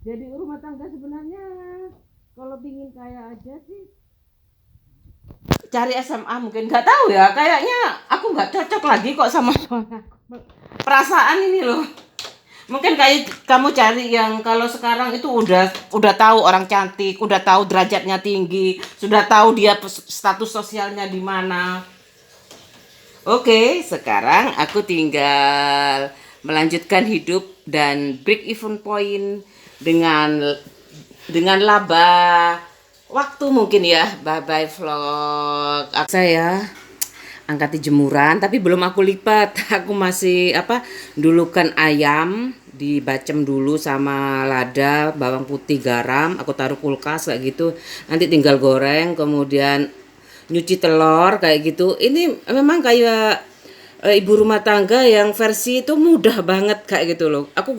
Jadi rumah tangga sebenarnya kalau pingin kaya aja sih cari SMA mungkin nggak tahu ya. Kayaknya aku nggak cocok lagi kok sama suami aku. Perasaan ini loh. Mungkin kayak kamu cari yang kalau sekarang itu udah tahu orang cantik, udah tahu derajatnya tinggi, sudah tahu dia status sosialnya di mana. Oke, sekarang aku tinggal melanjutkan hidup dan break even point dengan laba waktu mungkin ya. Bye bye vlog. Saya angkat di jemuran tapi belum aku lipat. Aku masih dulukan ayam dibacem dulu sama lada, bawang putih, garam, aku taruh kulkas kayak gitu. Nanti tinggal goreng, kemudian nyuci telur kayak gitu. Ini memang kayak ibu rumah tangga yang versi itu mudah banget kayak gitu loh. Aku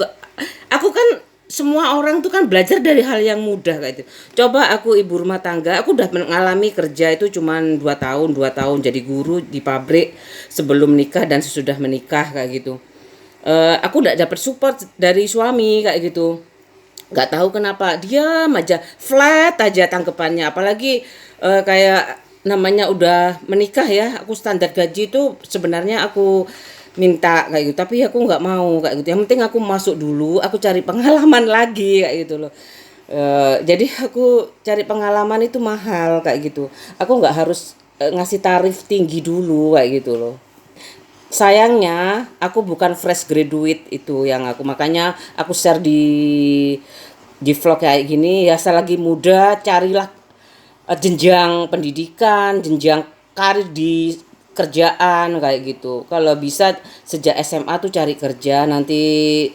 kan semua orang tuh kan belajar dari hal yang mudah kayak gitu. Coba aku ibu rumah tangga, aku udah mengalami kerja itu cuman 2 tahun jadi guru di pabrik sebelum nikah dan sesudah menikah kayak gitu. Aku udah dapet support dari suami kayak gitu. Nggak tahu kenapa diam aja, flat aja tanggapannya. Apalagi kayak namanya udah menikah ya, aku standar gaji itu sebenarnya aku minta kayak gitu, tapi aku nggak mau kayak gitu. Yang penting aku masuk dulu, aku cari pengalaman lagi kayak gitu loh. Jadi aku cari pengalaman itu mahal kayak gitu. Aku nggak harus ngasih tarif tinggi dulu kayak gitu loh. Sayangnya aku bukan fresh graduate itu yang makanya aku share di vlog kayak gini ya. Selagi muda carilah jenjang pendidikan, jenjang karir di kerjaan kayak gitu. Kalau bisa sejak SMA tuh cari kerja, nanti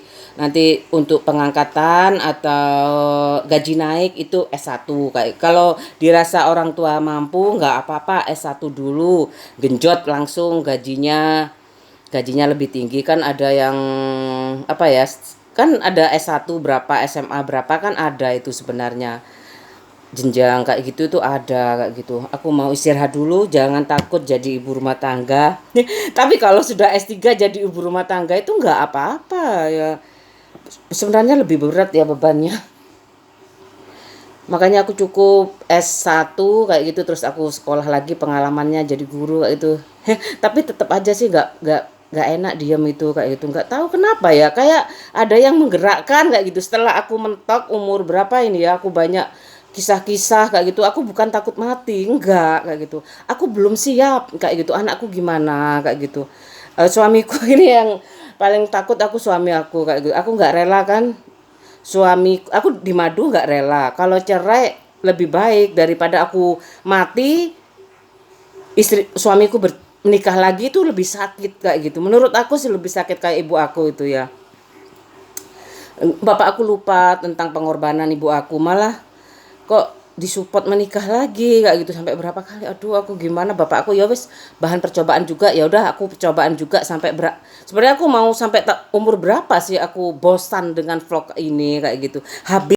untuk pengangkatan atau gaji naik itu S1 kayak. Kalau dirasa orang tua mampu nggak apa-apa S1 dulu, genjot langsung gajinya lebih tinggi. Kan ada yang kan ada S1 berapa, SMA berapa, kan ada itu sebenarnya jenjang kayak gitu tuh ada kayak gitu. Aku mau istirahat dulu, jangan takut jadi ibu rumah tangga. Tapi kalau sudah S3 jadi ibu rumah tangga itu nggak apa-apa ya. Sebenarnya lebih berat ya bebannya. Makanya aku cukup S1 kayak gitu, terus aku sekolah lagi pengalamannya jadi guru kayak gitu. Tapi tetap aja sih nggak enak diam itu kayak gitu. Nggak tahu kenapa ya, kayak ada yang menggerakkan kayak gitu. Setelah aku mentok umur berapa ini ya, aku banyak kisah-kisah kayak gitu. Aku bukan takut mati, enggak kayak gitu. Aku belum siap kayak gitu. Anakku gimana kayak gitu. Suamiku ini yang paling takut, aku suami aku kayak gitu. Aku nggak rela kan. Suami aku di madu nggak rela. Kalau cerai lebih baik daripada aku mati, suamiku menikah lagi itu lebih sakit kayak gitu. Menurut aku sih lebih sakit kayak ibu aku itu ya. Bapak aku lupa tentang pengorbanan ibu aku, malah kok disupport menikah lagi kayak gitu sampai berapa kali. Aduh, aku gimana, bapak aku ya wis bahan percobaan juga, ya udah aku percobaan juga sampai sebenarnya aku mau sampai umur berapa sih aku bosan dengan vlog ini kayak gitu. Habis